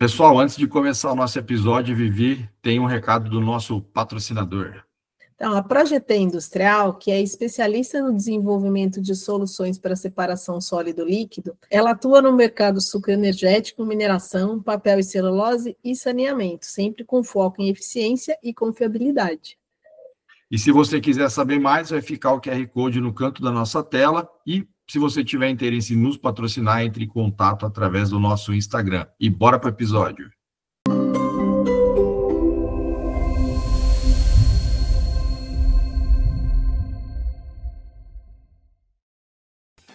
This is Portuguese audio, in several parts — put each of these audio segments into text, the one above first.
Pessoal, antes de começar o nosso episódio, Vivi, tem um recado do nosso patrocinador. Então, a Projeté Industrial, que é especialista no desenvolvimento de soluções para separação sólido-líquido, ela atua no mercado sucroenergético, mineração, papel e celulose e saneamento, sempre com foco em eficiência e confiabilidade. E se você quiser saber mais, vai ficar o QR Code no canto da nossa tela e se você tiver interesse em nos patrocinar, entre em contato através do nosso Instagram. E bora para o episódio.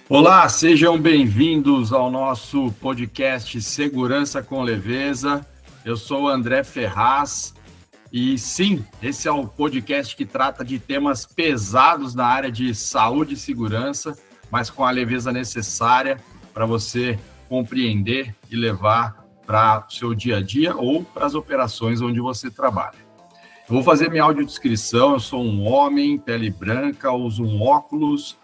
Olá, sejam bem-vindos ao nosso podcast Segurança com Leveza. Eu sou o André Ferraz e sim, esse é o podcast que trata de temas pesados na área de saúde e segurança, mas com a leveza necessária para você compreender e levar para o seu dia a dia ou para as operações onde você trabalha. Eu vou fazer minha audiodescrição. Eu sou um homem, pele branca, uso um óculos,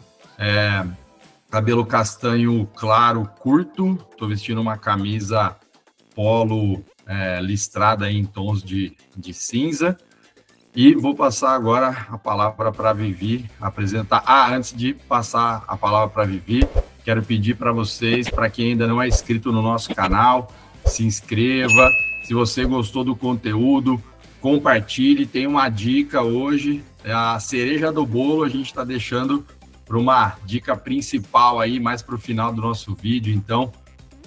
cabelo castanho claro, curto, estou vestindo uma camisa polo listrada em tons de cinza. E vou passar agora a palavra para a Vivi apresentar. Antes de passar a palavra para a Vivi, quero pedir para vocês, para quem ainda não é inscrito no nosso canal, se inscreva. Se você gostou do conteúdo, compartilhe. Tem uma dica hoje, a cereja do bolo, a gente está deixando para uma dica principal aí, mais para o final do nosso vídeo. Então,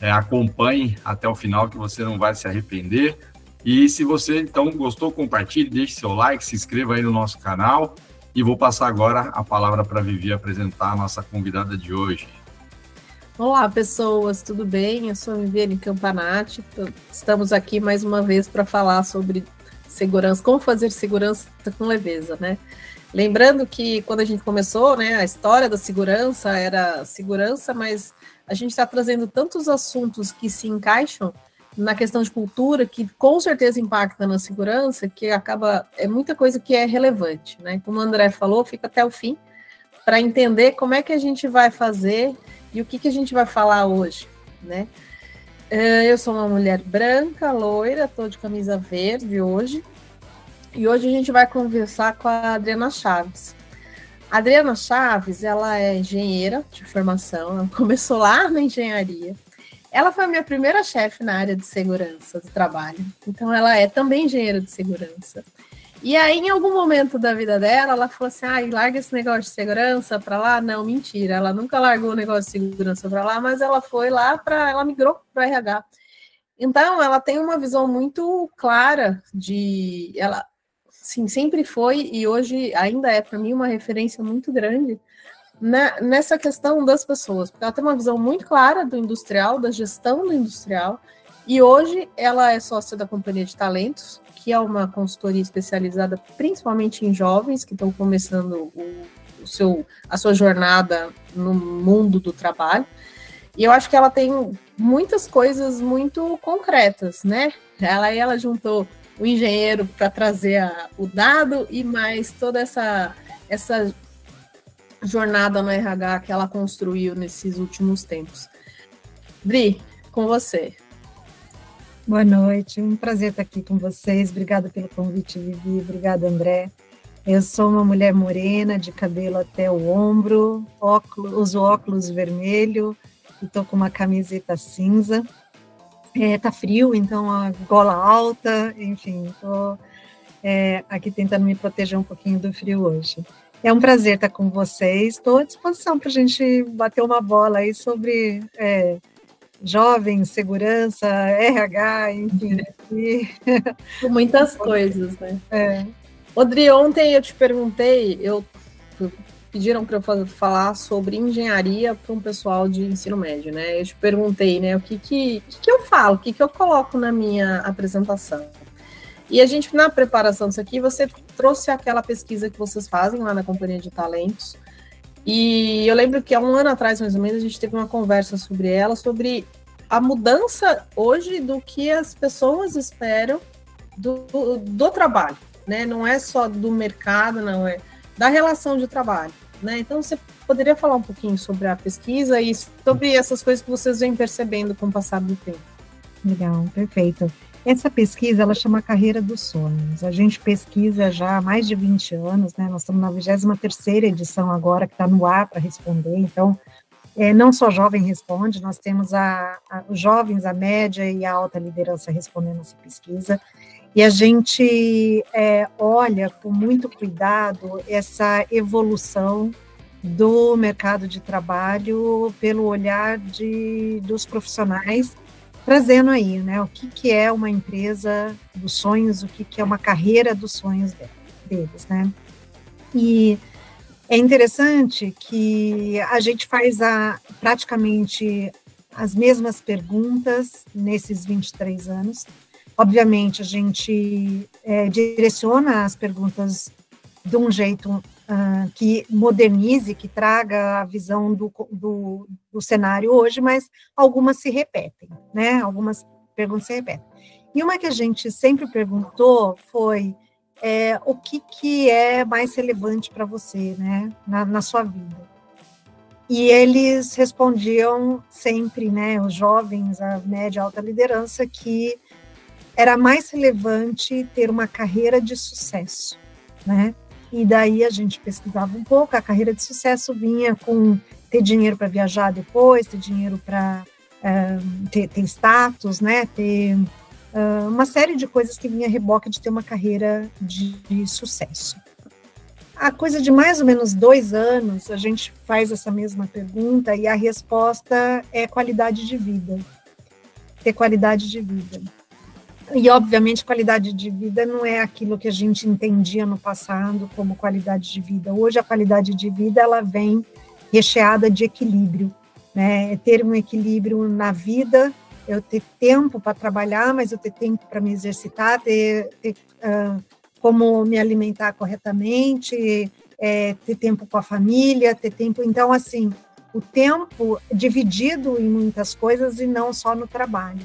acompanhe até o final que você não vai se arrepender. E se você, então, gostou, compartilhe, deixe seu like, se inscreva aí no nosso canal. E vou passar agora a palavra para a Vivi apresentar a nossa convidada de hoje. Olá, pessoas, tudo bem? Eu sou a Viviane Campanati. Estamos aqui mais uma vez para falar sobre segurança, como fazer segurança com leveza, né? Lembrando que quando a gente começou, né, a história da segurança era segurança, mas a gente está trazendo tantos assuntos que se encaixam na questão de cultura, que com certeza impacta na segurança, que é muita coisa que é relevante, né? Como o André falou, fica até o fim para entender como é que a gente vai fazer e o que a gente vai falar hoje, né? Eu sou uma mulher branca, loira, estou de camisa verde hoje, e hoje a gente vai conversar com a Adriana Chaves. A Adriana Chaves, ela é engenheira de formação, ela começou lá na engenharia. Ela foi a minha primeira chefe na área de segurança do trabalho, então ela é também engenheira de segurança. E aí, em algum momento da vida dela, ela falou assim, larga esse negócio de segurança para lá. Não, mentira, ela nunca largou o negócio de segurança para lá, mas ela foi lá ela migrou para RH. Então, ela tem uma visão muito clara ela, sim, sempre foi e hoje ainda é para mim uma referência muito grande nessa questão das pessoas, porque ela tem uma visão muito clara do industrial, da gestão do industrial, e hoje ela é sócia da Companhia de Talentos, que é uma consultoria especializada principalmente em jovens que estão começando a sua jornada no mundo do trabalho, e eu acho que ela tem muitas coisas muito concretas, né? Ela juntou o engenheiro para trazer o dado e mais toda essa jornada no RH que ela construiu nesses últimos tempos. Dri, com você. Boa noite, um prazer estar aqui com vocês. Obrigada pelo convite, Vivi. Obrigada, André. Eu sou uma mulher morena, de cabelo até o ombro, uso óculos vermelho e estou com uma camiseta cinza. Tá frio, então a gola alta, enfim, estou aqui tentando me proteger um pouquinho do frio hoje. É um prazer estar com vocês, estou à disposição para a gente bater uma bola aí sobre jovens, segurança, RH, enfim. Muitas coisas, né? Odri, ontem eu te perguntei, pediram para eu falar sobre engenharia para um pessoal de ensino médio, né? Eu te perguntei, né, o que eu falo, o que eu coloco na minha apresentação. E a gente, na preparação disso aqui, você trouxe aquela pesquisa que vocês fazem lá na Companhia de Talentos, e eu lembro que há um ano atrás, mais ou menos, a gente teve uma conversa sobre ela, sobre a mudança hoje do que as pessoas esperam do trabalho, né? Não é só do mercado, não é da relação de trabalho, né? Então, você poderia falar um pouquinho sobre a pesquisa e sobre essas coisas que vocês vêm percebendo com o passar do tempo? Legal, perfeito. Essa pesquisa, ela chama Carreira dos Sonhos. A gente pesquisa já há mais de 20 anos, né? Nós estamos na 23ª edição agora, que está no ar para responder. Então, não só Jovem Responde, nós temos os jovens, a média e a alta liderança respondendo essa pesquisa. E a gente olha com muito cuidado essa evolução do mercado de trabalho pelo olhar dos profissionais, trazendo aí, né, o que é uma empresa dos sonhos, o que é uma carreira dos sonhos deles, né? E é interessante que a gente faz praticamente as mesmas perguntas nesses 23 anos. Obviamente, a gente direciona as perguntas de um jeito que modernize, que traga a visão do cenário hoje, mas algumas se repetem, né? Algumas perguntas se repetem. E uma que a gente sempre perguntou foi o que é mais relevante para você, né? Na sua vida. E eles respondiam sempre, né? Os jovens, a média e alta liderança, que era mais relevante ter uma carreira de sucesso, né? E daí a gente pesquisava um pouco, a carreira de sucesso vinha com ter dinheiro para viajar depois, ter dinheiro para ter status, né? Ter uma série de coisas que vinha a reboque de ter uma carreira de sucesso. A coisa de mais ou menos 2 anos, a gente faz essa mesma pergunta e a resposta é qualidade de vida. Ter qualidade de vida. E, obviamente, qualidade de vida não é aquilo que a gente entendia no passado como qualidade de vida. Hoje, a qualidade de vida, ela vem recheada de equilíbrio, né? É ter um equilíbrio na vida, eu ter tempo para trabalhar, mas eu ter tempo para me exercitar, ter como me alimentar corretamente, ter tempo com a família, ter tempo... Então, assim, o tempo dividido em muitas coisas e não só no trabalho.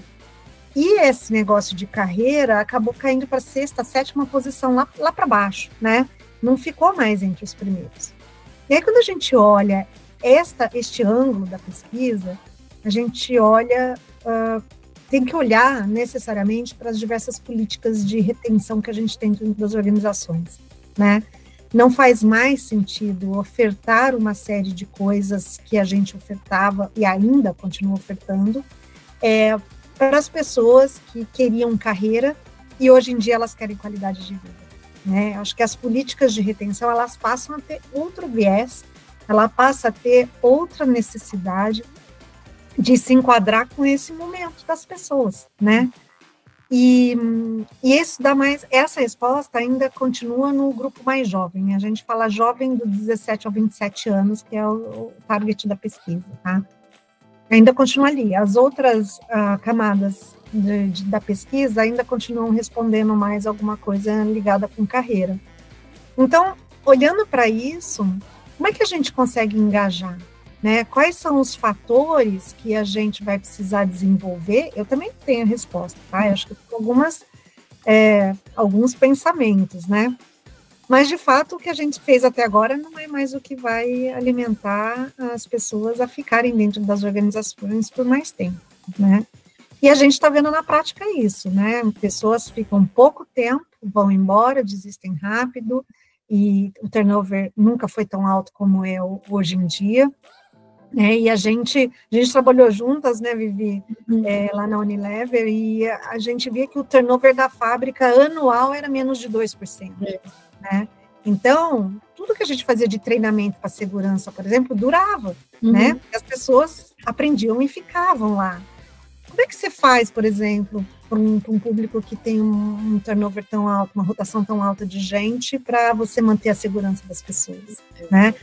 E esse negócio de carreira acabou caindo para a 6ª, 7ª posição, lá para baixo, né? Não ficou mais entre os primeiros. E aí, quando a gente olha este ângulo da pesquisa, a gente olha, tem que olhar necessariamente para as diversas políticas de retenção que a gente tem dentro das organizações, né? Não faz mais sentido ofertar uma série de coisas que a gente ofertava e ainda continua ofertando, para as pessoas que queriam carreira e hoje em dia elas querem qualidade de vida, né? Acho que as políticas de retenção, elas passam a ter outro viés, ela passa a ter outra necessidade de se enquadrar com esse momento das pessoas, né? E isso dá mais, essa resposta ainda continua no grupo mais jovem, a gente fala jovem do 17 a 27 anos, que é o target da pesquisa, tá? Ainda continua ali. As outras camadas da pesquisa ainda continuam respondendo mais alguma coisa ligada com carreira. Então, olhando para isso, como é que a gente consegue engajar? Né? Quais são os fatores que a gente vai precisar desenvolver? Eu também tenho a resposta, tá? Eu acho que tem alguns pensamentos, né? Mas, de fato, o que a gente fez até agora não é mais o que vai alimentar as pessoas a ficarem dentro das organizações por mais tempo, né? E a gente está vendo na prática isso, né? Pessoas ficam pouco tempo, vão embora, desistem rápido, e o turnover nunca foi tão alto como é hoje em dia, né? E a gente trabalhou juntas, né, Vivi, lá na Unilever, e a gente via que o turnover da fábrica anual era menos de 2%. Né? Então, tudo que a gente fazia de treinamento para segurança, por exemplo, durava, né? As pessoas aprendiam e ficavam lá. Como é que você faz, por exemplo, para um público que tem um turnover tão alto, uma rotação tão alta de gente, para você manter a segurança das pessoas, né?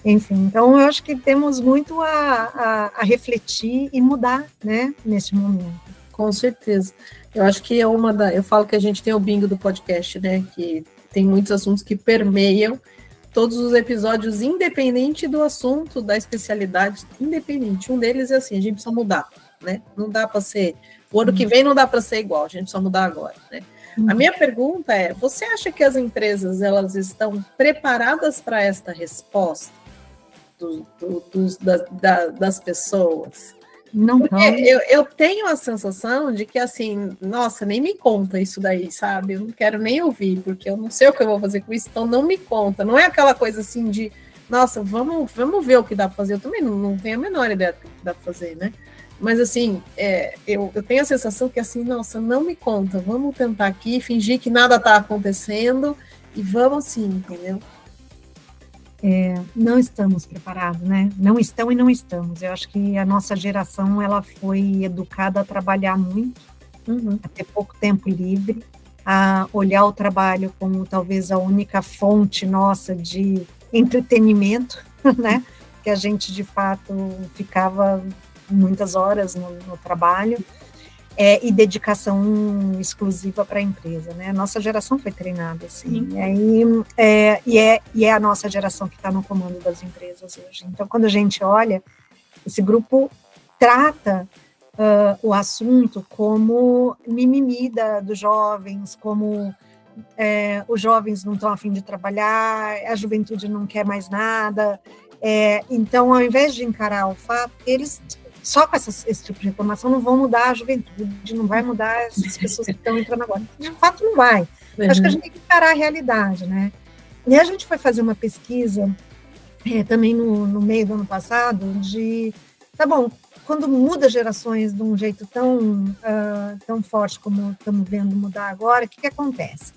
Enfim, então eu acho que temos muito a refletir e mudar, né, neste momento. Com certeza. Eu acho que eu falo que a gente tem o bingo do podcast, né, que tem muitos assuntos que permeiam todos os episódios, independente do assunto, da especialidade, independente. Um deles é assim, a gente precisa mudar, né? Não dá para ser... O ano que vem não dá para ser igual, a gente precisa mudar agora, né? A minha pergunta é, você acha que as empresas, elas estão preparadas para esta resposta das pessoas? Não estão. Eu tenho a sensação de que, assim, nossa, nem me conta isso daí, sabe? Eu não quero nem ouvir, porque eu não sei o que eu vou fazer com isso, então não me conta. Não é aquela coisa assim de, nossa, vamos ver o que dá para fazer. Eu também não tenho a menor ideia do que dá para fazer, né? Mas, assim, eu tenho a sensação que, assim, nossa, não me conta. Vamos tentar aqui, fingir que nada está acontecendo e vamos sim, entendeu? Não estamos preparados, né? Não estão e não estamos. Eu acho que a nossa geração, ela foi educada a trabalhar muito, a ter pouco tempo livre, a olhar o trabalho como talvez a única fonte nossa de entretenimento, né? Que a gente, de fato, ficava muitas horas no trabalho, e dedicação exclusiva para a empresa, né? A nossa geração foi treinada assim, e é a nossa geração que está no comando das empresas hoje. Então, quando a gente olha, esse grupo trata o assunto como mimimi dos jovens, como os jovens não estão a fim de trabalhar, a juventude não quer mais nada. Então, ao invés de encarar o fato, eles só com esse tipo de informação não vão mudar a juventude, não vai mudar essas pessoas que estão entrando agora. De fato, não vai. Acho que a gente tem que encarar a realidade, né? E a gente foi fazer uma pesquisa também no meio do ano passado tá bom, quando muda gerações de um jeito tão forte como estamos vendo mudar agora, o que acontece?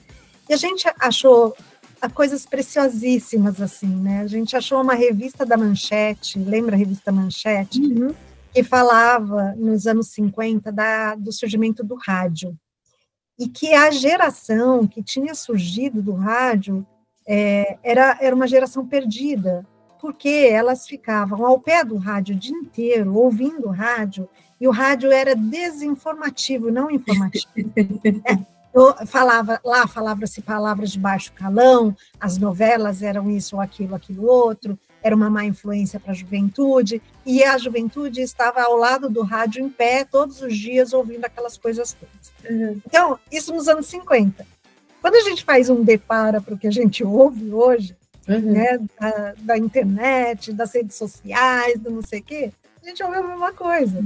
E a gente achou coisas preciosíssimas, assim, né? A gente achou uma revista da Manchete, lembra a revista Manchete? Que falava, nos anos 50, do surgimento do rádio, e que a geração que tinha surgido do rádio era uma geração perdida, porque elas ficavam ao pé do rádio o dia inteiro, ouvindo rádio, e o rádio era desinformativo, não informativo. Falava-se palavras de baixo calão, as novelas eram isso ou aquilo outro, era uma má influência para a juventude, e a juventude estava ao lado do rádio em pé, todos os dias, ouvindo aquelas coisas todas. Então, isso nos anos 50. Quando a gente faz depara para o que a gente ouve hoje, né, da internet, das redes sociais, do não sei o quê, a gente ouve a mesma coisa.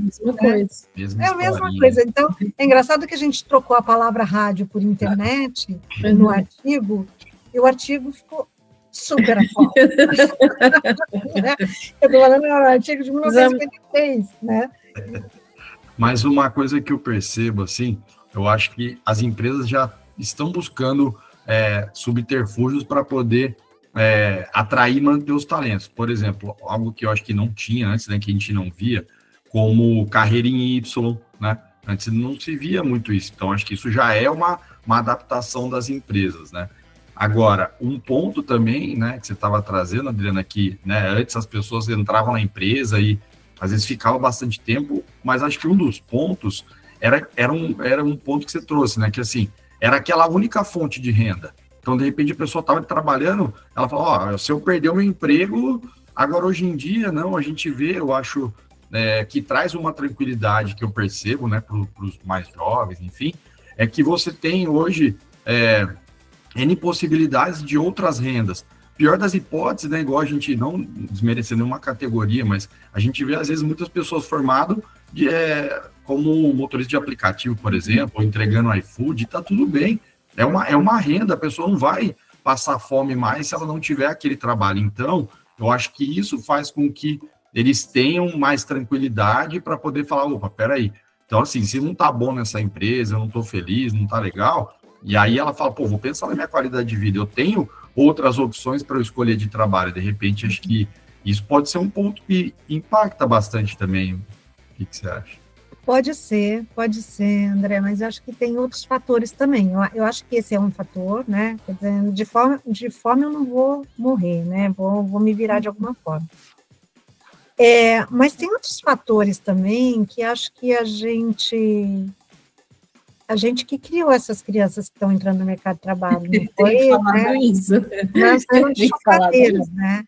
É a mesma coisa. Então, é engraçado que a gente trocou a palavra rádio por internet no artigo, e o artigo ficou super atual. Eu estou falando no artigo de 1953, né? Mas uma coisa que eu percebo, assim, eu acho que as empresas já estão buscando subterfúgios para poder atrair e manter os talentos. Por exemplo, algo que eu acho que não tinha antes, né, que a gente não via, como carreira em Y, né? Antes não se via muito isso. Então, acho que isso já é uma adaptação das empresas, né? Agora, um ponto também, né, que você estava trazendo, Adriana, que, né, antes as pessoas entravam na empresa e às vezes ficavam bastante tempo, mas acho que um dos pontos era um ponto que você trouxe, né, que assim, era aquela única fonte de renda. Então, de repente, a pessoa estava trabalhando, ela fala, se eu perder o meu emprego, agora hoje em dia, não, a gente vê, eu acho que traz uma tranquilidade que eu percebo, né, para os mais jovens, enfim, é que você tem hoje N possibilidades de outras rendas. Pior das hipóteses, né, igual a gente não desmerecendo nenhuma categoria, mas a gente vê, às vezes, muitas pessoas formadas como motorista de aplicativo, por exemplo, ou entregando iFood, tá tudo bem. É uma renda, a pessoa não vai passar fome mais se ela não tiver aquele trabalho. Então, eu acho que isso faz com que eles tenham mais tranquilidade para poder falar, opa, peraí. Então, assim, se não tá bom nessa empresa, eu não tô feliz, não tá legal, e aí ela fala, vou pensar na minha qualidade de vida, eu tenho outras opções para eu escolher de trabalho. De repente, acho que isso pode ser um ponto que impacta bastante também. O que você acha? Pode ser, André, mas eu acho que tem outros fatores também. Eu acho que esse é um fator, né? Quer dizer, de fome eu não vou morrer, né? Vou me virar de alguma forma. Mas tem outros fatores também que acho que a gente que criou essas crianças que estão entrando no mercado de trabalho, não foi, né? Isso. Nós temos chocadeiras, né?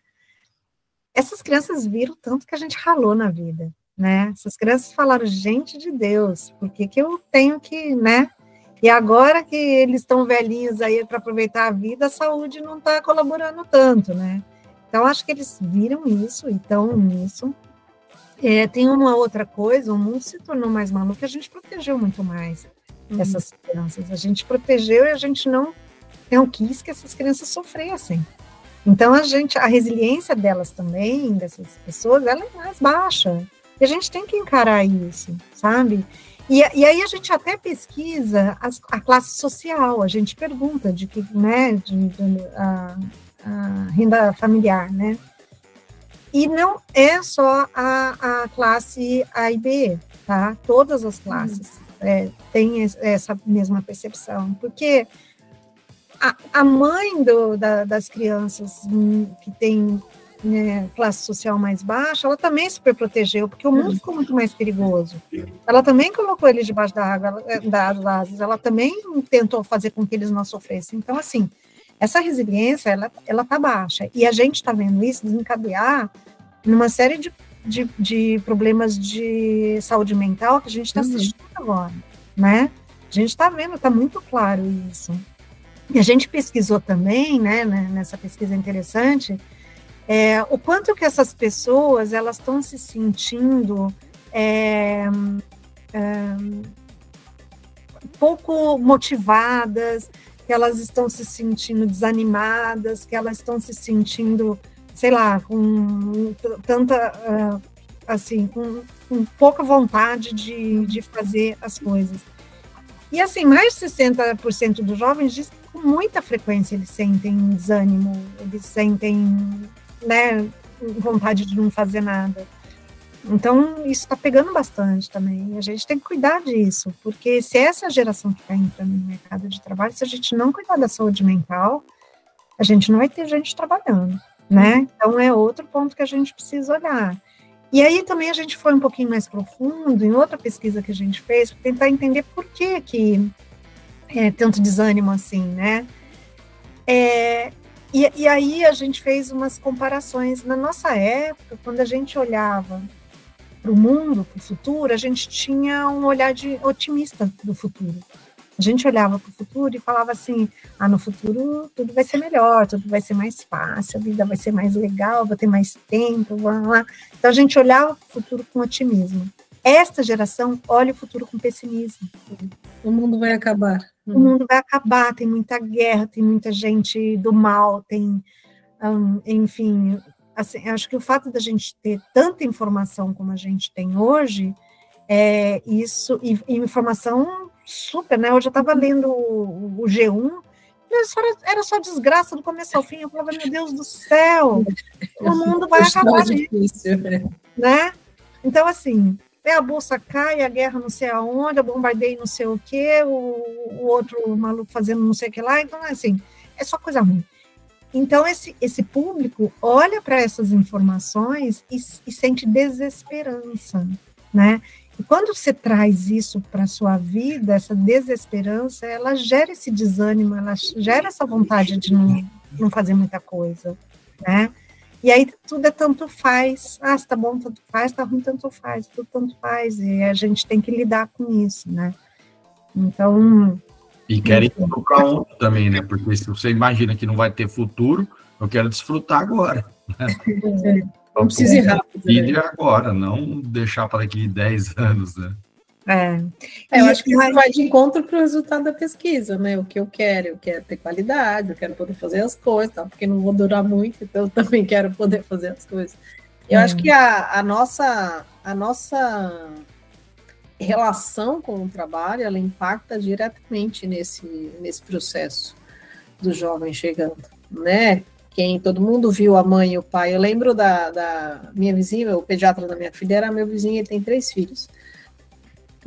Essas crianças viram tanto que a gente ralou na vida, né? Essas crianças falaram, gente de Deus, por que eu tenho que, né? E agora que eles estão velhinhos aí para aproveitar a vida, a saúde não está colaborando tanto, né? Então, acho que eles viram isso e estão nisso. Tem uma outra coisa, o mundo se tornou mais maluco, a gente protegeu muito mais essas crianças. A gente protegeu e a gente não quis que essas crianças sofressem. Então, a resiliência delas também, dessas pessoas, ela é mais baixa. E a gente tem que encarar isso, sabe? E aí a gente até pesquisa a classe social, a gente pergunta de que, né, a renda familiar, né? E não é só a classe A e B, tá? Todas as classes têm essa mesma percepção, porque a mãe das crianças que tem, né, classe social mais baixa, ela também super protegeu, porque o mundo ficou muito mais perigoso. Ela também colocou eles debaixo das asas, ela também tentou fazer com que eles não sofressem. Então, assim, essa resiliência, ela tá baixa. E a gente está vendo isso desencadear numa série de problemas de saúde mental que a gente está assistindo agora, né? A gente está vendo, está muito claro isso. E a gente pesquisou também, né, nessa pesquisa interessante, o quanto que essas pessoas, elas estão se sentindo pouco motivadas, que elas estão se sentindo desanimadas, que elas estão se sentindo, sei lá, com tanta, assim, com pouca vontade de fazer as coisas. E, assim, mais de 60% dos jovens dizem que com muita frequência eles sentem desânimo, eles sentem, né, vontade de não fazer nada. Então, isso está pegando bastante também, e a gente tem que cuidar disso, porque se essa geração que está entrando no mercado de trabalho, se a gente não cuidar da saúde mental, a gente não vai ter gente trabalhando, né? Então, é outro ponto que a gente precisa olhar. E aí também a gente foi um pouquinho mais profundo, em outra pesquisa que a gente fez, para tentar entender por que é tanto desânimo assim, né? E aí a gente fez umas comparações. Na nossa época, quando a gente olhava para o mundo, para o futuro, a gente tinha um olhar otimista do futuro. A gente olhava para o futuro e falava assim, no futuro tudo vai ser melhor, tudo vai ser mais fácil, a vida vai ser mais legal, vou ter mais tempo, blá, blá. Então a gente olhava para o futuro com otimismo. Esta geração olha o futuro com pessimismo. O mundo vai acabar. O mundo vai acabar, tem muita guerra, tem muita gente do mal, tem, enfim, assim, acho que o fato da gente ter tanta informação como a gente tem hoje, isso, e informação super, né? Hoje eu estava lendo o G1, era só desgraça do começo ao fim, eu falava, meu Deus do céu, o mundo vai acabar, difícil, né? Então, assim, a bolsa cai, a guerra não sei aonde, a bombardeio não sei o quê, o outro maluco fazendo não sei o que lá, então, assim, é só coisa ruim. Então, esse público olha para essas informações e sente desesperança, né? E quando você traz isso para a sua vida, essa desesperança, ela gera esse desânimo, ela gera essa vontade de não fazer muita coisa, né? E aí tudo é tanto faz. Se tá bom, tanto faz, tá ruim, tanto faz, tudo tanto faz. E a gente tem que lidar com isso, né? Então... E querem colocar ontem também, né? Porque se você imagina que não vai ter futuro, eu quero desfrutar agora. Né? Não precisa ir rápido. Né? Agora, não deixar para daqui 10 anos, né? Eu acho que isso vai de encontro para o resultado da pesquisa, né? O que eu quero ter qualidade, eu quero poder fazer as coisas, tá? Porque não vou durar muito, então eu também quero poder fazer as coisas. Eu acho que a nossa relação com o trabalho, ela impacta diretamente nesse processo do jovem chegando, né? Todo mundo viu a mãe e o pai. Eu lembro da minha vizinha, o pediatra da minha filha era meu vizinho, ele tem 3 filhos.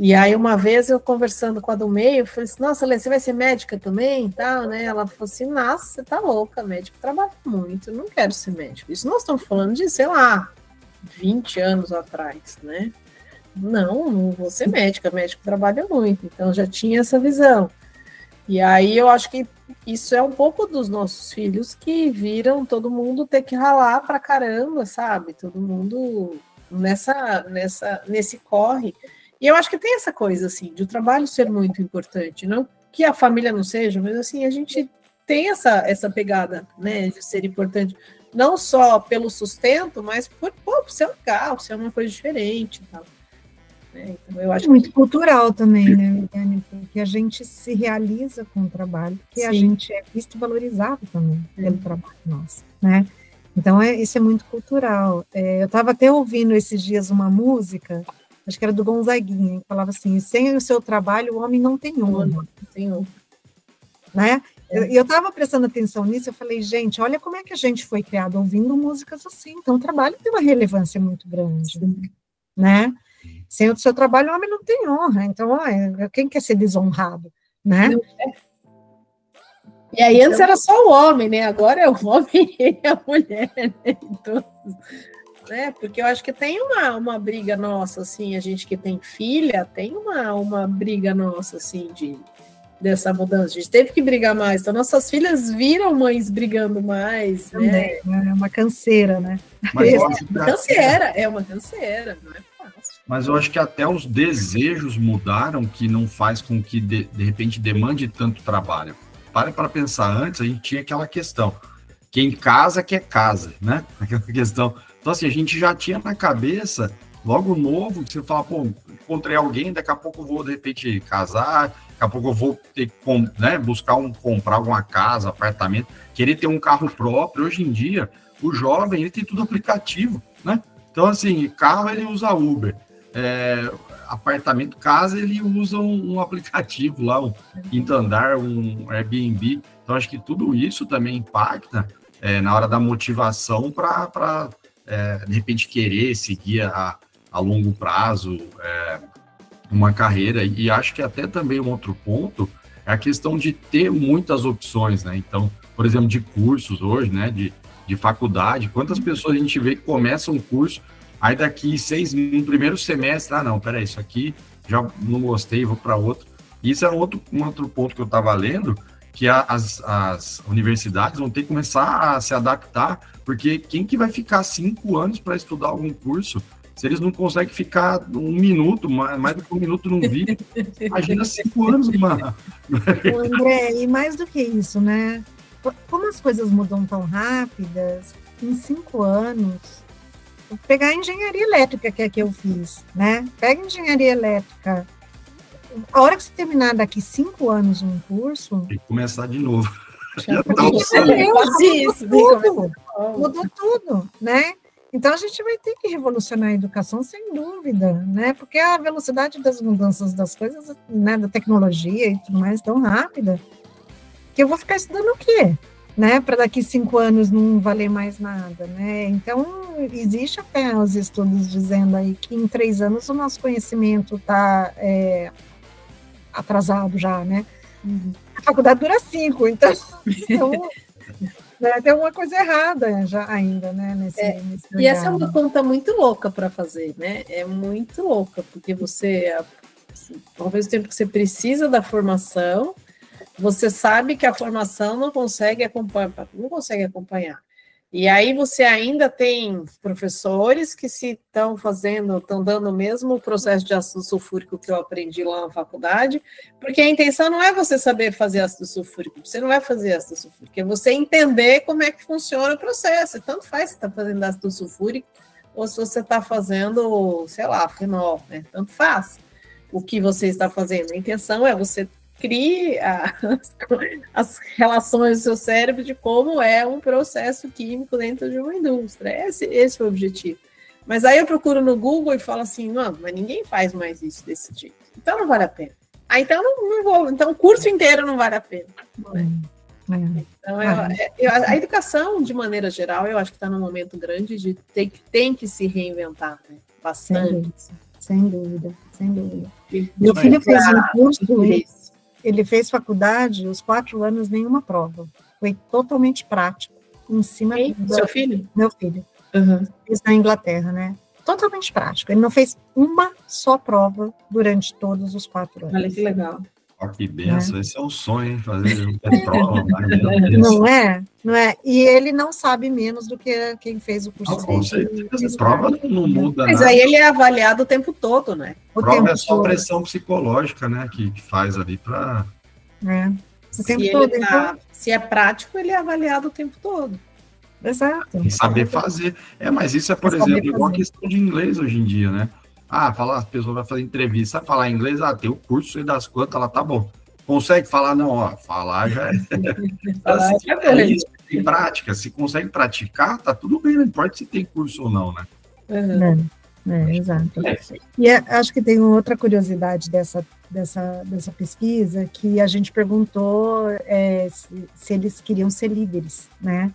E aí, uma vez, eu conversando com a do meio, eu falei assim, nossa, Lê, você vai ser médica também e tal, né? Ela falou assim, nossa, você tá louca, médico trabalha muito, eu não quero ser médico. Isso nós estamos falando de, sei lá, 20 anos atrás, né? Não vou ser médica, médico trabalha muito, então já tinha essa visão. E aí eu acho que isso é um pouco dos nossos filhos que viram todo mundo ter que ralar pra caramba, sabe? Todo mundo nesse corre. E eu acho que tem essa coisa, assim, de o trabalho ser muito importante. Não que a família não seja, mas, assim, a gente tem essa pegada, né, de ser importante. não só pelo sustento, mas por ser um carro, ser uma coisa diferente e tal. Então, eu acho muito cultural também, né, Viviane? Porque a gente se realiza com o trabalho, porque a gente é visto e valorizado também pelo trabalho nosso, né? Então, isso é muito cultural. Eu estava até ouvindo esses dias uma música, acho que era do Gonzaguinha, que falava assim, sem o seu trabalho, o homem não tem honra. Né? E eu estava prestando atenção nisso, eu falei, gente, olha como é que a gente foi criado ouvindo músicas assim, então o trabalho tem uma relevância muito grande, né? Sem o seu trabalho, o homem não tem honra, então, quem quer ser desonrado, né? E aí antes era só o homem, né? Agora é o homem e a mulher, né? Então, né? Porque eu acho que tem uma briga nossa, assim, a gente que tem filha, tem uma briga nossa, assim, dessa mudança. A gente teve que brigar mais. Então, nossas filhas viram mães brigando mais, também, né? É uma canseira, né? Mas é uma canseira, não é fácil. Mas eu acho que até os desejos mudaram, que não faz com que, de repente, demande tanto trabalho. Para pensar, antes a gente tinha aquela questão, quem casa quer casa, né? Aquela questão. Então, assim, a gente já tinha na cabeça, logo novo, que você fala, pô, encontrei alguém, daqui a pouco eu vou, de repente, casar, daqui a pouco eu vou ter que, né, comprar alguma casa, apartamento, querer ter um carro próprio. Hoje em dia, o jovem, ele tem tudo aplicativo, né? Então, assim, carro ele usa Uber, apartamento, casa, ele usa um aplicativo lá, um quinto andar, um Airbnb. Então, acho que tudo isso também impacta na hora da motivação para, de repente, querer seguir a longo prazo uma carreira. E acho que até também um outro ponto é a questão de ter muitas opções, né? Então, por exemplo, de cursos hoje, né? De faculdade, quantas pessoas a gente vê que começam um curso, aí daqui no primeiro semestre, não, peraí, isso aqui já não gostei, vou para outro. Isso é um outro ponto que eu estava lendo, que as universidades vão ter que começar a se adaptar, porque quem que vai ficar 5 anos para estudar algum curso? Se eles não conseguem ficar 1 minuto, mais do que 1 minuto num vídeo, imagina 5 anos, mano. André, e mais do que isso, né? Como as coisas mudam tão rápidas, em 5 anos, vou pegar a engenharia elétrica, que é a que eu fiz, né? Pega engenharia elétrica. A hora que você terminar daqui 5 anos um curso... Tem que começar de novo. Mudou tudo, né? Então, a gente vai ter que revolucionar a educação, sem dúvida, né? Porque a velocidade das mudanças das coisas, né, da tecnologia e tudo mais, tão rápida, que eu vou ficar estudando o quê? Né? Para daqui 5 anos não valer mais nada, né? Então, existe até os estudos dizendo aí que em 3 anos o nosso conhecimento está atrasado já, né? A faculdade dura 5, então tem uma coisa errada já ainda, né? Nesse e essa é uma conta muito louca para fazer, né? É muito louca, porque você, ao mesmo tempo que você precisa da formação, você sabe que a formação não consegue acompanhar. E aí você ainda tem professores que estão dando o mesmo processo de ácido sulfúrico que eu aprendi lá na faculdade, porque a intenção não é você saber fazer ácido sulfúrico, você não vai fazer ácido sulfúrico, é você entender como é que funciona o processo. Tanto faz se está fazendo ácido sulfúrico ou se você está fazendo, sei lá, fenol, né? Tanto faz o que você está fazendo. A intenção é você crie as relações do seu cérebro de como é um processo químico dentro de uma indústria. Esse foi o objetivo. Mas aí eu procuro no Google e falo assim, não, mas ninguém faz mais isso desse jeito. Então não vale a pena. Então não vou. Então o curso inteiro não vale a pena. Então a educação, de maneira geral, eu acho que está num momento grande de tem que se reinventar, né? Bastante. Sem dúvida. Meu filho fez um curso. Ele fez faculdade, os 4 anos, nenhuma prova. Foi totalmente prático. Em cima do seu filho? Meu filho. Fez na Inglaterra, né? Totalmente prático. Ele não fez uma só prova durante todos os 4 anos. Olha que legal. Olha que benção, esse é um sonho, hein? Fazer prova. Não é? E ele não sabe menos do que quem fez o curso. Com certeza, prova não muda nada. Mas aí ele é avaliado o tempo todo, né? Prova é só pressão psicológica, né? Que faz ali para... O tempo todo, então... Se é prático, ele é avaliado o tempo todo. Exato. E saber fazer. Mas isso é, por exemplo, igual a questão de inglês hoje em dia, né? A pessoa vai fazer entrevista, sabe falar inglês, tem o curso e das quantas, ela tá bom. Consegue falar? Não, falar já é. Isso, tem prática. Se consegue praticar, tá tudo bem, não importa se tem curso ou não, né? Exato. E acho que tem outra curiosidade dessa pesquisa, que a gente perguntou se eles queriam ser líderes, né?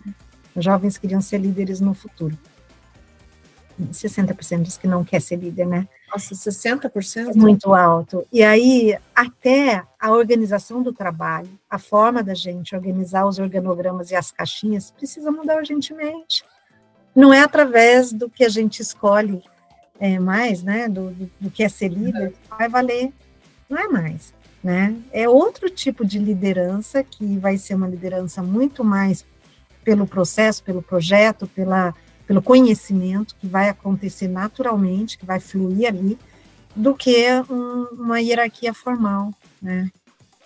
Os jovens queriam ser líderes no futuro. 60% diz que não quer ser líder, né? Nossa, 60%? É muito alto. E aí, até a organização do trabalho, a forma da gente organizar os organogramas e as caixinhas, precisa mudar urgentemente. Não é através do que a gente escolhe mais, né? Do que é ser líder, vai valer. Não é mais, né? É outro tipo de liderança, que vai ser uma liderança muito mais pelo processo, pelo projeto, pelo conhecimento, que vai acontecer naturalmente, que vai fluir ali, do que uma hierarquia formal, né?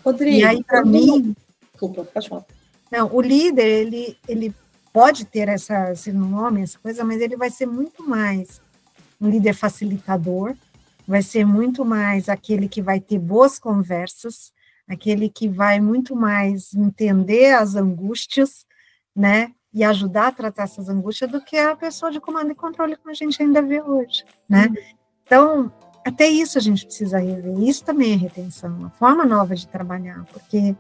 Rodrigo, e aí, para mim... Desculpa, pode falar. Não, o líder, ele pode ter esse nome, essa coisa, mas ele vai ser muito mais um líder facilitador, vai ser muito mais aquele que vai ter boas conversas, aquele que vai muito mais entender as angústias, né, e ajudar a tratar essas angústias, do que a pessoa de comando e controle, como a gente ainda vê hoje, né? Então, até isso a gente precisa rever, isso também é retenção, uma forma nova de trabalhar, porque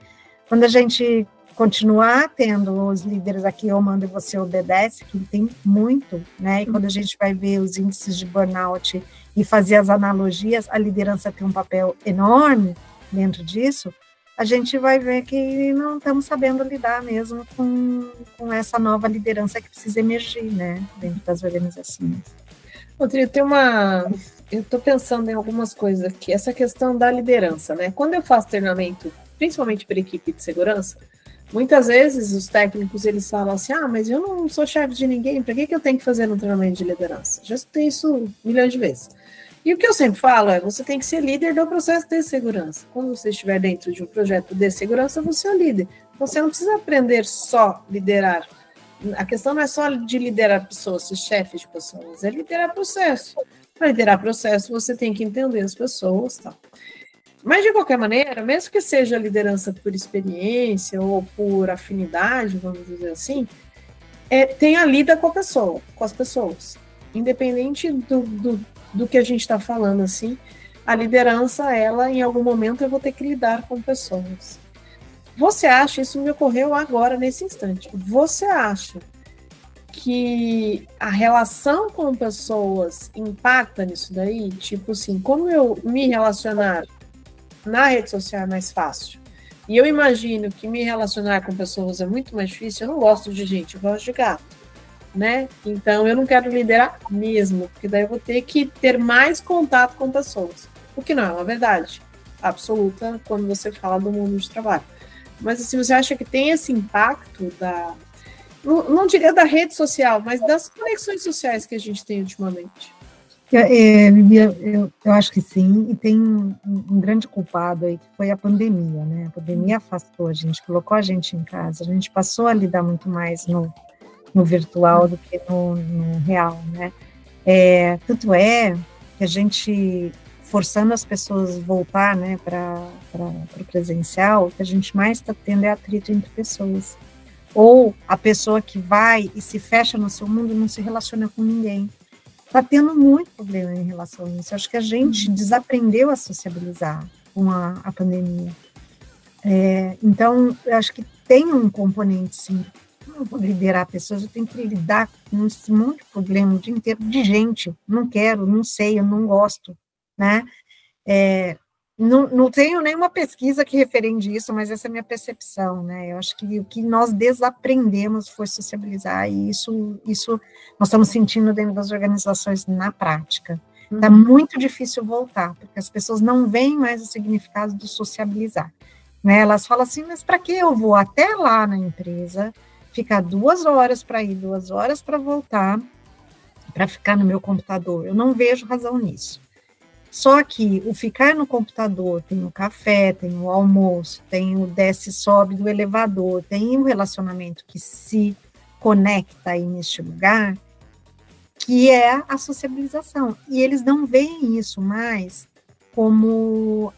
quando a gente continuar tendo os líderes aqui, eu mando e você obedece, que tem muito, né, e quando a gente vai ver os índices de burnout e fazer as analogias, a liderança tem um papel enorme dentro disso, a gente vai ver que não estamos sabendo lidar mesmo com essa nova liderança que precisa emergir, né, dentro das organizações. Rodrigo, eu estou pensando em algumas coisas aqui, essa questão da liderança, né, quando eu faço treinamento, principalmente para equipe de segurança, muitas vezes os técnicos, eles falam assim, mas eu não sou chefe de ninguém, para que eu tenho que fazer um treinamento de liderança? Já escutei isso milhões de vezes. E o que eu sempre falo você tem que ser líder do processo de segurança. Quando você estiver dentro de um projeto de segurança, você é o líder. Então, você não precisa aprender só liderar. A questão não é só de liderar pessoas, ser chefe de pessoas, é liderar processo. Para liderar processo, você tem que entender as pessoas, tá? Mas, de qualquer maneira, mesmo que seja liderança por experiência ou por afinidade, vamos dizer assim, tem a lida com a pessoa, com as pessoas. Independente do que a gente está falando, assim, a liderança, ela, em algum momento, eu vou ter que lidar com pessoas. Você acha, isso me ocorreu agora, nesse instante, você acha que a relação com pessoas impacta nisso daí? Tipo assim, como eu me relacionar na rede social é mais fácil, e eu imagino que me relacionar com pessoas é muito mais difícil, eu não gosto de gente, eu gosto de gato, né? Então eu não quero liderar mesmo, porque daí eu vou ter que ter mais contato com pessoas, o que não é uma verdade absoluta quando você fala do mundo de trabalho. Mas assim, você acha que tem esse impacto não diria da rede social, mas das conexões sociais que a gente tem ultimamente? Eu acho que sim, e tem um grande culpado aí, que foi a pandemia, né? A pandemia afastou a gente, colocou a gente em casa, a gente passou a lidar muito mais no virtual do que no real, né? Tanto é que a gente, forçando as pessoas a voltar, né, para o presencial, o que a gente mais está tendo é atrito entre pessoas. Ou a pessoa que vai e se fecha no seu mundo e não se relaciona com ninguém. Está tendo muito problema em relação a isso. Acho que a gente desaprendeu a sociabilizar com a pandemia. Então, eu acho que tem um componente, sim. Eu não vou liderar pessoas, eu tenho que lidar com esse monte de problema o dia inteiro de gente. Não quero, não sei, eu não gosto, né? Não tenho nenhuma pesquisa que referende isso, mas essa é a minha percepção, né? Eu acho que o que nós desaprendemos foi sociabilizar, e isso nós estamos sentindo dentro das organizações na prática. Está muito difícil voltar, porque as pessoas não veem mais o significado do sociabilizar, né? Elas falam assim, mas para que eu vou até lá na empresa, ficar 2 horas para ir, 2 horas para voltar, para ficar no meu computador? Eu não vejo razão nisso. Só que o ficar no computador, tem o café, tem o almoço, tem o desce e sobe do elevador, tem o relacionamento que se conecta aí neste lugar, que é a sociabilização. E eles não veem isso mais como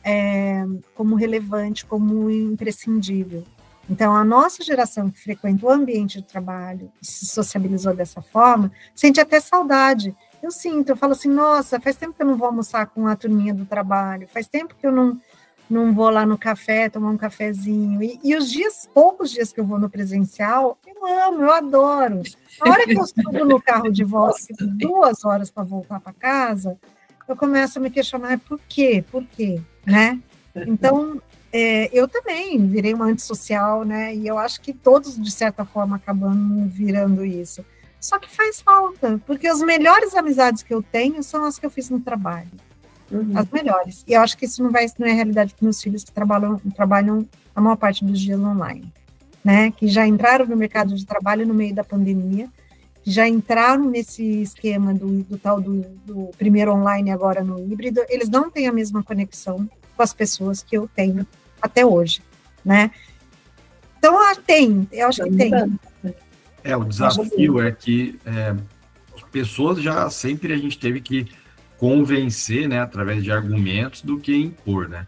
relevante, como imprescindível. Então, a nossa geração que frequenta o ambiente de trabalho e se sociabilizou dessa forma, sente até saudade. Eu sinto, eu falo assim, nossa, faz tempo que eu não vou almoçar com a turminha do trabalho, faz tempo que eu não vou lá no café, tomar um cafezinho. E os poucos dias que eu vou no presencial, eu amo, eu adoro. A hora que eu subo no carro de volta, 2 horas para voltar para casa, eu começo a me questionar por quê, né? Então, eu também virei uma antissocial, né? E eu acho que todos, de certa forma, acabam virando isso. Só que faz falta, porque as melhores amizades que eu tenho são as que eu fiz no trabalho. As melhores. E eu acho que isso não é realidade para meus filhos que trabalham a maior parte dos dias online, né? Que já entraram no mercado de trabalho no meio da pandemia, que já entraram nesse esquema do primeiro online agora no híbrido, eles não têm a mesma conexão com as pessoas que eu tenho até hoje, né? Então, eu acho que tem. O desafio é que as pessoas sempre a gente teve que convencer, né, através de argumentos do que impor, né?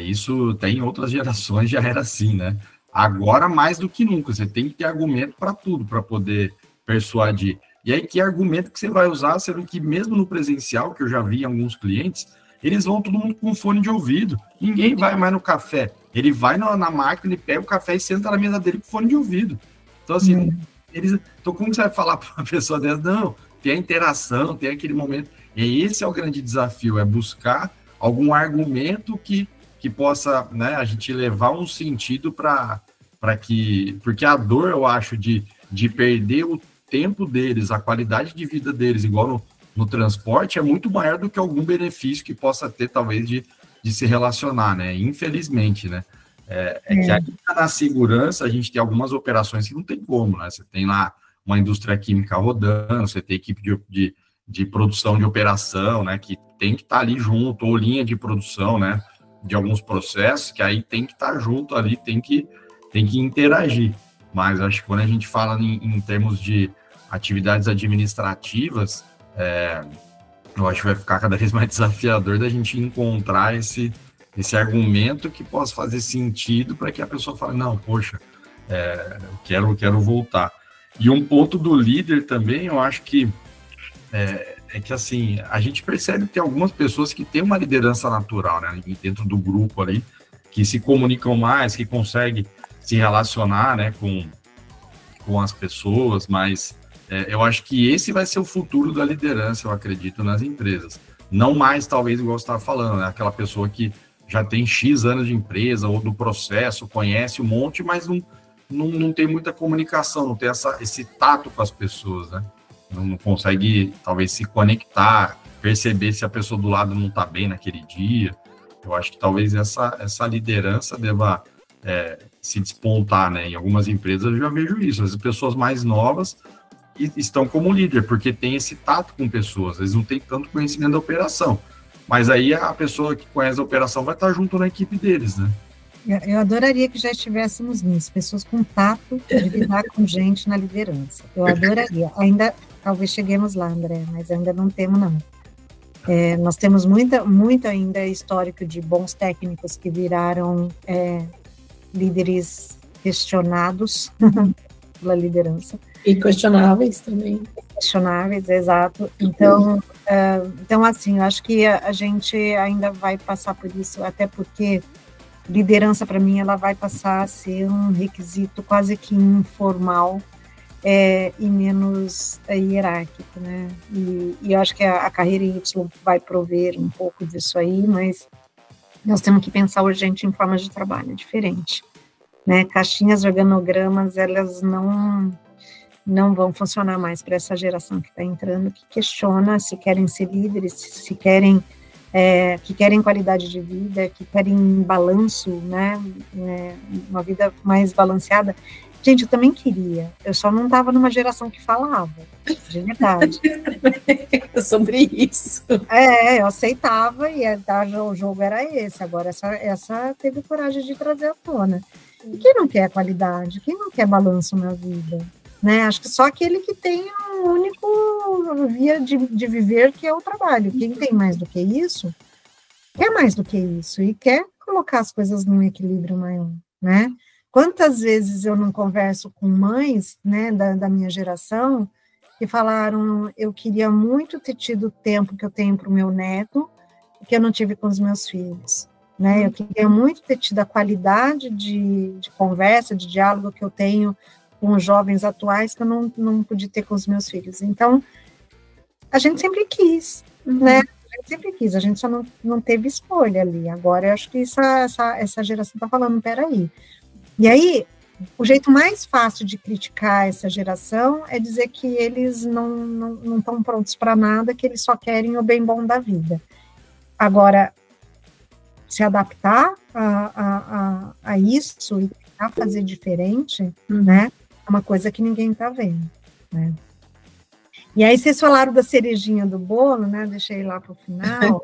Isso em outras gerações já era assim, né? Agora, mais do que nunca, você tem que ter argumento para tudo, para poder persuadir. E aí, que argumento que você vai usar, sendo que mesmo no presencial, que eu já vi em alguns clientes, eles vão todo mundo com fone de ouvido. Ninguém vai mais no café. Ele vai na máquina, ele pega o café e senta na mesa dele com fone de ouvido. Então, assim, então como você vai falar para uma pessoa dessa? Não, tem a interação, tem aquele momento. E esse é o grande desafio, é buscar algum argumento que possa, né, a gente levar um sentido para que... Porque a dor, eu acho, de perder o tempo deles, a qualidade de vida deles, igual no transporte, é muito maior do que algum benefício que possa ter, talvez, de se relacionar, né? Infelizmente, né? Que aqui na segurança, a gente tem algumas operações que não tem como, né? Você tem lá uma indústria química rodando, você tem equipe de produção de operação, né, que tem que estar ali junto, ou linha de produção, né, de alguns processos, que aí tem que estar junto ali, tem que interagir. Mas acho que quando a gente fala em termos de atividades administrativas, eu acho que vai ficar cada vez mais desafiador da gente encontrar esse argumento que possa fazer sentido para que a pessoa fale, não, poxa, eu quero voltar. E um ponto do líder também, eu acho que que assim, a gente percebe que tem algumas pessoas que têm uma liderança natural, né, dentro do grupo ali, que se comunicam mais, que conseguem se relacionar, né, com as pessoas, mas eu acho que esse vai ser o futuro da liderança, eu acredito, nas empresas. Não mais, talvez, igual você estava falando, né, aquela pessoa que já tem X anos de empresa ou do processo, conhece um monte, mas não tem muita comunicação, não tem esse tato com as pessoas, né? Não consegue, talvez, se conectar, perceber se a pessoa do lado não está bem naquele dia. Eu acho que talvez essa liderança deva se despontar, né? Em algumas empresas eu já vejo isso. As pessoas mais novas estão como líder, porque tem esse tato com pessoas, eles não têm tanto conhecimento da operação. Mas aí a pessoa que conhece a operação vai estar junto na equipe deles, né? Eu adoraria que já estivéssemos nisso, pessoas com tato de lidar com gente na liderança. Eu adoraria. Ainda, talvez cheguemos lá, André, mas ainda não temos, não. Nós temos muito ainda histórico de bons técnicos que viraram líderes questionados pela liderança. E questionáveis também. Questionáveis, exato. Então, assim, eu acho que a gente ainda vai passar por isso, até porque liderança, para mim, ela vai passar a ser um requisito quase que informal e menos hierárquico, né? E eu acho que a carreira Y vai prover um pouco disso aí, mas nós temos que pensar urgente em formas de trabalho diferente, né? Caixinhas, organogramas, elas não vão funcionar mais para essa geração que está entrando, que questiona se querem ser líderes, se querem que querem qualidade de vida, que querem balanço, né, uma vida mais balanceada. Gente, eu também queria, eu só não estava numa geração que falava, de verdade. Sobre isso. Eu aceitava e o jogo era esse, agora essa teve coragem de trazer à tona. E quem não quer qualidade? Quem não quer balanço na vida? né? Acho que só aquele que tem um único via de viver, que é o trabalho. Quem tem mais do que isso, quer mais do que isso, e quer colocar as coisas num equilíbrio maior, né? Quantas vezes eu não converso com mães, né, da minha geração, que falaram, eu queria muito ter tido o tempo que eu tenho para o meu neto, que eu não tive com os meus filhos, né? Eu queria muito ter tido a qualidade de conversa, de diálogo que eu tenho com os jovens atuais, que eu não pude ter com os meus filhos. Então, a gente sempre quis, né? A gente sempre quis, a gente só não teve escolha ali. Agora, eu acho que essa geração está falando, peraí. E aí, o jeito mais fácil de criticar essa geração é dizer que eles não estão prontos para nada, que eles só querem o bem bom da vida. Agora, se adaptar a isso e tentar fazer diferente, né, é uma coisa que ninguém está vendo, né. E aí vocês falaram da cerejinha do bolo, né, deixei lá para o final.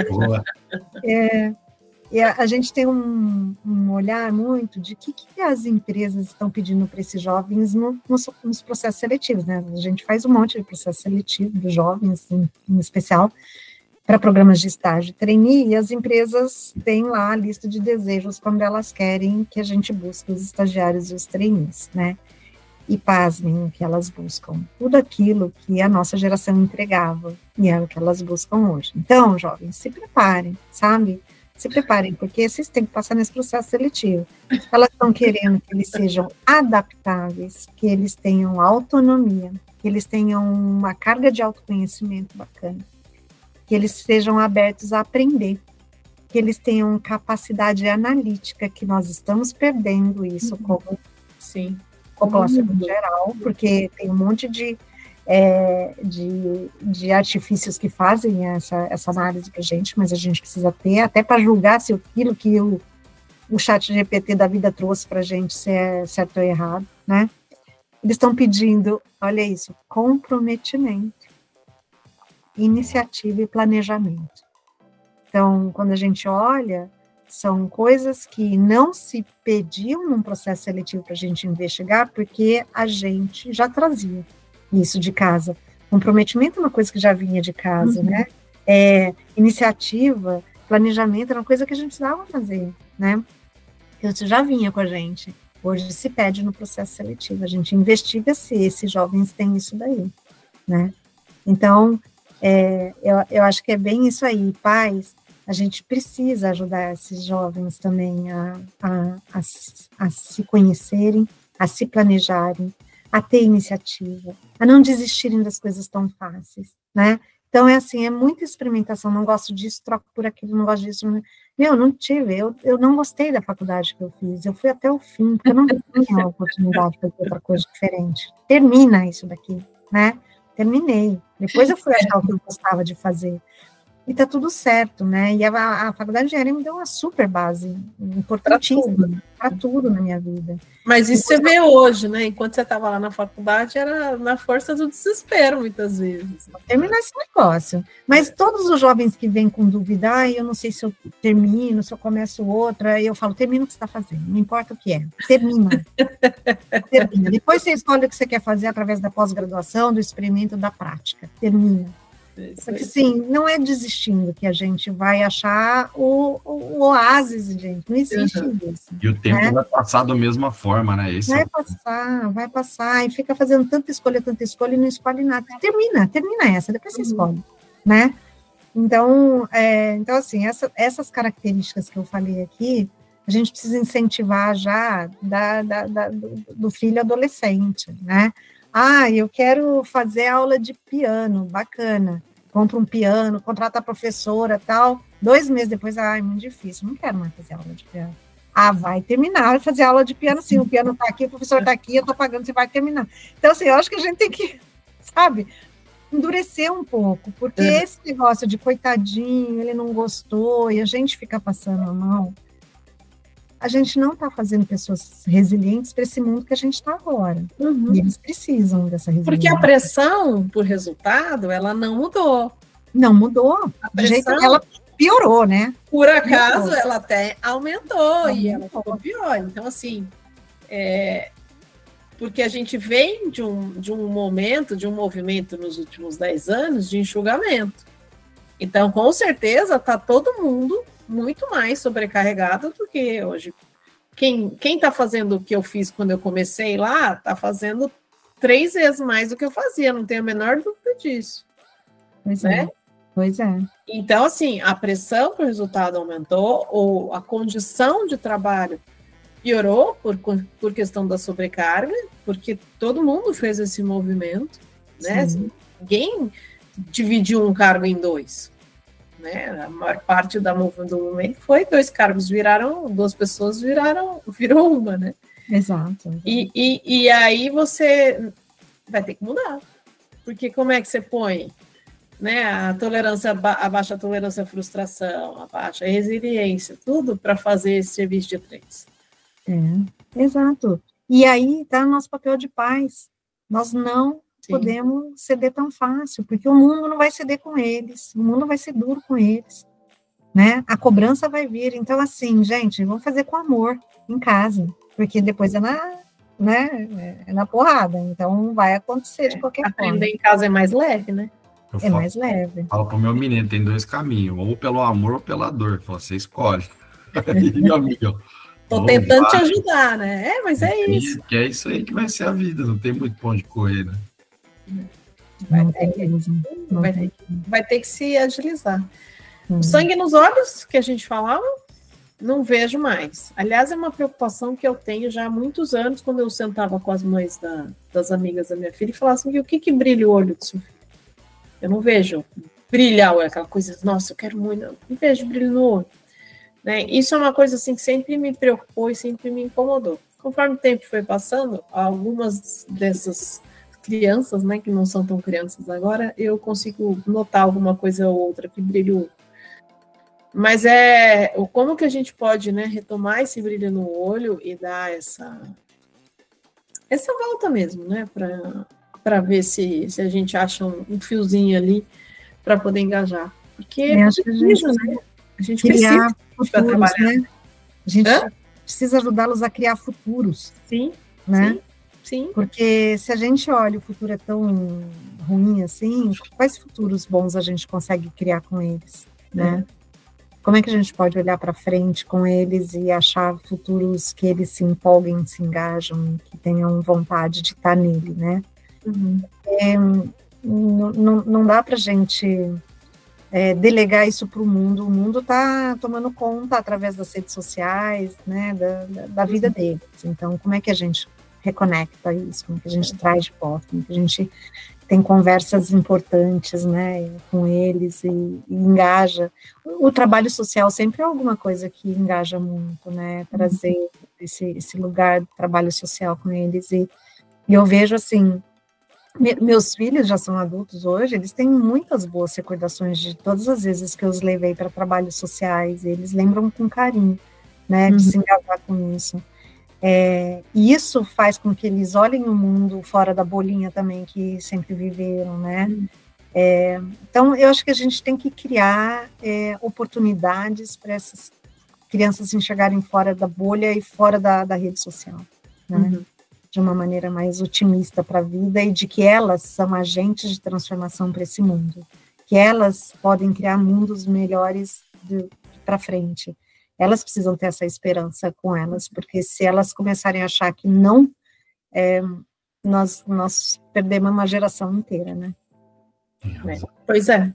Boa. E a gente tem um olhar muito de o que as empresas estão pedindo para esses jovens nos processos seletivos, né? A gente faz um monte de processo seletivo dos jovens, em especial, para programas de estágio e trainee, e as empresas têm lá a lista de desejos quando elas querem que a gente busque os estagiários e os trainees, né? E pasmem o que elas buscam. Tudo aquilo que a nossa geração entregava, e é o que elas buscam hoje. Então, jovens, se preparem, sabe? Se preparem, porque vocês têm que passar nesse processo seletivo. Elas estão querendo que eles sejam adaptáveis, que eles tenham autonomia, que eles tenham uma carga de autoconhecimento bacana, que eles sejam abertos a aprender, que eles tenham capacidade analítica, que nós estamos perdendo isso como população em geral, porque tem um monte de artifícios que fazem essa análise para a gente, mas a gente precisa ter, até para julgar se aquilo que o ChatGPT da vida trouxe para a gente se é certo ou errado, né? Eles estão pedindo, olha isso, comprometimento, iniciativa e planejamento. Então, quando a gente olha, são coisas que não se pediam num processo seletivo para a gente investigar, porque a gente já trazia isso de casa. Comprometimento é uma coisa que já vinha de casa, né? Iniciativa, planejamento era uma coisa que a gente precisava fazer, né? Isso já vinha com a gente. Hoje se pede no processo seletivo, a gente investiga se esses jovens têm isso daí, né? Então, eu acho que é bem isso aí, pais, a gente precisa ajudar esses jovens também a se conhecerem, a se planejarem, a ter iniciativa, a não desistirem das coisas tão fáceis, né? Então, é assim, é muita experimentação, não gosto disso, troco por aquilo, não gosto disso. Não tive, eu não gostei da faculdade que eu fiz, eu fui até o fim, porque eu não tinha a oportunidade de fazer outra coisa diferente. Termina isso daqui, né? Terminei. Depois eu fui achar o que eu gostava de fazer. E tá tudo certo, né? E a faculdade de engenharia me deu uma super base, importantíssima, para tudo na minha vida. Mas isso você vê hoje, né? Enquanto você estava lá na faculdade, era na força do desespero, muitas vezes. Terminar esse negócio. Mas todos os jovens que vêm com dúvida, eu não sei se eu termino, se eu começo outra, eu falo, termina o que você está fazendo, não importa o que é, termina. Termina. Depois você escolhe o que você quer fazer através da pós-graduação, do experimento, da prática. Termina. Porque, sim, não é desistindo que a gente vai achar o oásis, gente, não existe isso. E o tempo vai passar da mesma forma, né? Vai passar, e fica fazendo tanta escolha e não escolhe nada. Termina essa, depois você escolhe, né? Então, assim, essas características que eu falei aqui, a gente precisa incentivar já do filho adolescente, né? Eu quero fazer aula de piano, bacana. Compra um piano, contrata a professora, tal. 2 meses depois, é muito difícil, não quero mais fazer aula de piano. Vai terminar de fazer aula de piano, sim, o piano tá aqui, o professor tá aqui, eu tô pagando, você vai terminar. Então, assim, eu acho que a gente tem que, sabe, endurecer um pouco, porque esse negócio de coitadinho, ele não gostou, e a gente fica passando a mão, a gente não está fazendo pessoas resilientes para esse mundo que a gente está agora. E eles precisam dessa resiliência. Porque a pressão por resultado, ela não mudou. Não mudou. Do jeito que ela piorou, né? Por acaso, ela até aumentou e ela ficou pior. Então, assim, porque a gente vem de um momento, de um movimento nos últimos 10 anos de enxugamento. Então, com certeza, está todo mundo muito mais sobrecarregado do que hoje. Quem está fazendo o que eu fiz quando eu comecei lá, está fazendo 3 vezes mais do que eu fazia, não tenho a menor dúvida disso. Pois né? é. Pois é. Então, assim, a pressão para o resultado aumentou, ou a condição de trabalho piorou por questão da sobrecarga, porque todo mundo fez esse movimento, né? Sim. Ninguém dividiu um cargo em 2, né? A maior parte do movimento foi 2 cargos, 2 pessoas virou uma, né? Exato. E aí você vai ter que mudar, porque como é que você põe, né, a baixa tolerância à frustração, a baixa resiliência, tudo para fazer esse serviço de 3. Exato. E aí está o nosso papel de pais. Nós não podemos ceder tão fácil, porque o mundo não vai ceder com eles, o mundo vai ser duro com eles, né? A cobrança vai vir. Então, assim, gente, vamos fazer com amor em casa, porque depois é na porrada, então vai acontecer de qualquer forma. Aprender em casa é mais leve, né? Mais leve. Falo pro meu menino, tem 2 caminhos, ou pelo amor ou pela dor. Você escolhe. Aí, meu amigo, tô tentando te ajudar, né? Mas é isso. Que é isso aí que vai ser a vida, não tem muito ponto de correr, né? Vai ter que se agilizar. O sangue nos olhos, que a gente falava, não vejo mais. Aliás, é uma preocupação que eu tenho já há muitos anos, quando eu sentava com as mães das amigas da minha filha e falava assim, o que brilha o olho do seu filho? Eu não vejo brilhar aquela coisa, nossa, eu quero muito, não vejo brilho no olho. Né? Isso é uma coisa assim que sempre me preocupou e sempre me incomodou. Conforme o tempo foi passando, algumas dessas crianças, né, que não são tão crianças agora, eu consigo notar alguma coisa ou outra que brilha o olho. Mas como que a gente pode, né, retomar esse brilho no olho e dar essa volta mesmo, né, para ver se a gente acha um fiozinho ali para poder engajar. Porque a gente precisa futuros, né? A gente precisa ajudá-los a criar futuros. Sim, né? Sim. Porque se a gente olha, o futuro é tão ruim assim, quais futuros bons a gente consegue criar com eles, né? Como é que a gente pode olhar para frente com eles e achar futuros que eles se empolguem, se engajam, que tenham vontade de estar nele, né? Não dá para a gente delegar isso para o mundo está tomando conta através das redes sociais, né, da vida deles. Então, como é que a gente reconecta isso? Como é que a gente traz de volta? Como é que a gente tem conversas importantes, né, com eles e engaja? O trabalho social sempre é alguma coisa que engaja muito, né, trazer esse lugar do trabalho social com eles. E eu vejo, assim, meus filhos já são adultos hoje, eles têm muitas boas recordações de todas as vezes que eu os levei para trabalhos sociais, eles lembram com carinho, né, de se engajar com isso. E isso faz com que eles olhem o mundo fora da bolinha também que sempre viveram, né. Então, eu acho que a gente tem que criar oportunidades para essas crianças enxergarem fora da bolha e fora da rede social, né. De uma maneira mais otimista para a vida e de que elas são agentes de transformação para esse mundo, que elas podem criar mundos melhores para frente. Elas precisam ter essa esperança com elas, porque se elas começarem a achar que não, nós perdemos uma geração inteira, né? Pois é.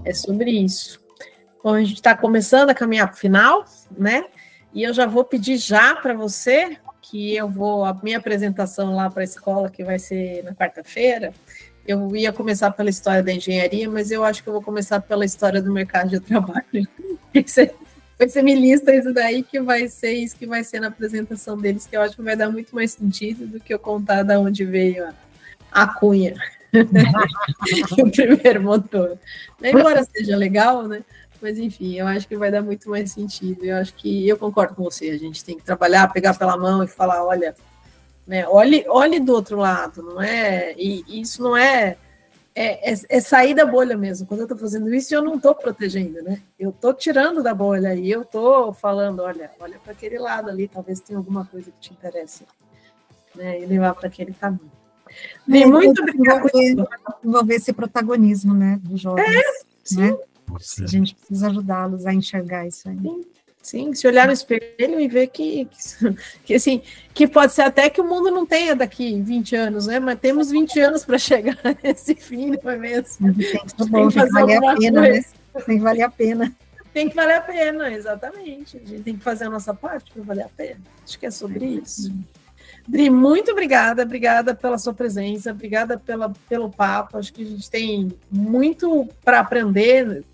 É sobre isso. Bom, a gente está começando a caminhar para o final, né? E eu já vou pedir já para você que a minha apresentação lá para a escola, que vai ser na quarta-feira, eu ia começar pela história da engenharia, mas eu acho que eu vou começar pela história do mercado de trabalho. Você me lista isso daí, que vai ser isso que vai ser na apresentação deles, que eu acho que vai dar muito mais sentido do que eu contar de onde veio a cunha, o primeiro motor. Embora seja legal, né? Mas, enfim, eu acho que vai dar muito mais sentido. Eu acho que eu concordo com você. A gente tem que trabalhar, pegar pela mão e falar, olha, né, olhe do outro lado, não é? E isso não é sair da bolha mesmo. Quando eu estou fazendo isso, eu não estou protegendo, né? Eu estou tirando da bolha e eu estou falando, olha para aquele lado ali, talvez tenha alguma coisa que te interesse. né, e levar para aquele caminho. Bem, muito obrigada. Envolver esse protagonismo, né, dos jovens. Né? Você. A gente precisa ajudá-los a enxergar isso aí. Sim, se olhar no espelho e ver que assim, que pode ser até que o mundo não tenha daqui 20 anos, né? Mas temos 20 anos para chegar nesse fim, não é mesmo? Tem que valer a pena, né? Tem que valer a pena. Tem que valer a pena, exatamente. A gente tem que fazer a nossa parte para valer a pena. Acho que é sobre isso. Dri, muito obrigada pela sua presença, obrigada pelo papo. Acho que a gente tem muito para aprender,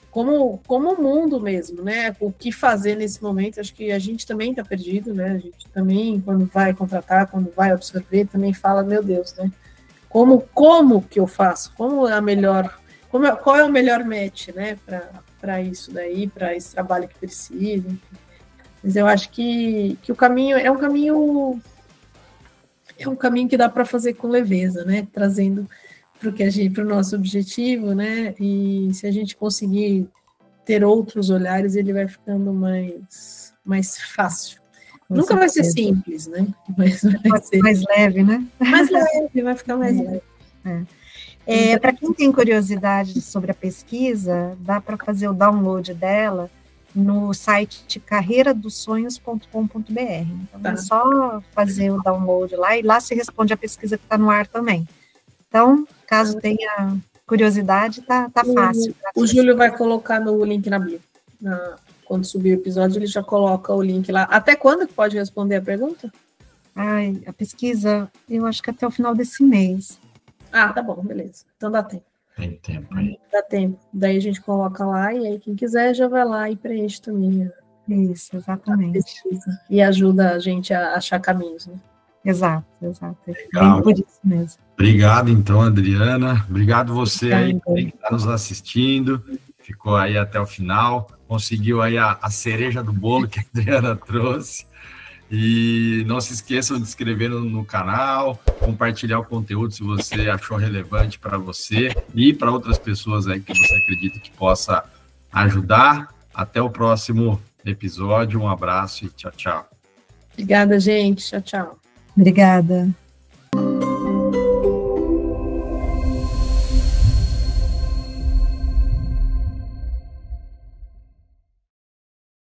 como o mundo mesmo, né? O que fazer nesse momento. Acho que a gente também está perdido, né? A gente também, quando vai contratar, quando vai absorver, também fala, meu Deus, né? Como que eu faço? Qual é o melhor match, né? Para isso daí, para esse trabalho que precisa. Mas eu acho que o caminho é um caminho que dá para fazer com leveza, né? Trazendo para o nosso objetivo, né? E se a gente conseguir ter outros olhares, ele vai ficando mais fácil. Nunca vai ser simples, né? Mas vai ser mais leve, né? Mais leve, vai ficar mais leve. Para quem tem curiosidade sobre a pesquisa, dá para fazer o download dela no site carreiradosonhos.com.br. Então, é só fazer o download lá, e lá se responde a pesquisa que está no ar também. Então, caso tenha curiosidade, tá fácil. O Júlio vai colocar no link na bio. Quando subir o episódio, ele já coloca o link lá. Até quando que pode responder a pergunta? A pesquisa, eu acho que até o final desse mês. Ah, tá bom, beleza. Então dá tempo. Tem tempo aí. Dá tempo. Daí a gente coloca lá, e aí quem quiser já vai lá e preenche também. Isso, exatamente. E ajuda a gente a achar caminhos, né? Exato. Legal. Bem por isso mesmo. Obrigado, então, Adriana. Obrigado você aí que está nos assistindo. Ficou aí até o final. Conseguiu aí a cereja do bolo que a Adriana trouxe. E não se esqueçam de se inscrever no canal, compartilhar o conteúdo se você achou relevante para você e para outras pessoas aí que você acredita que possa ajudar. Até o próximo episódio. Um abraço e tchau, tchau. Obrigada, gente. Tchau, tchau. Obrigada.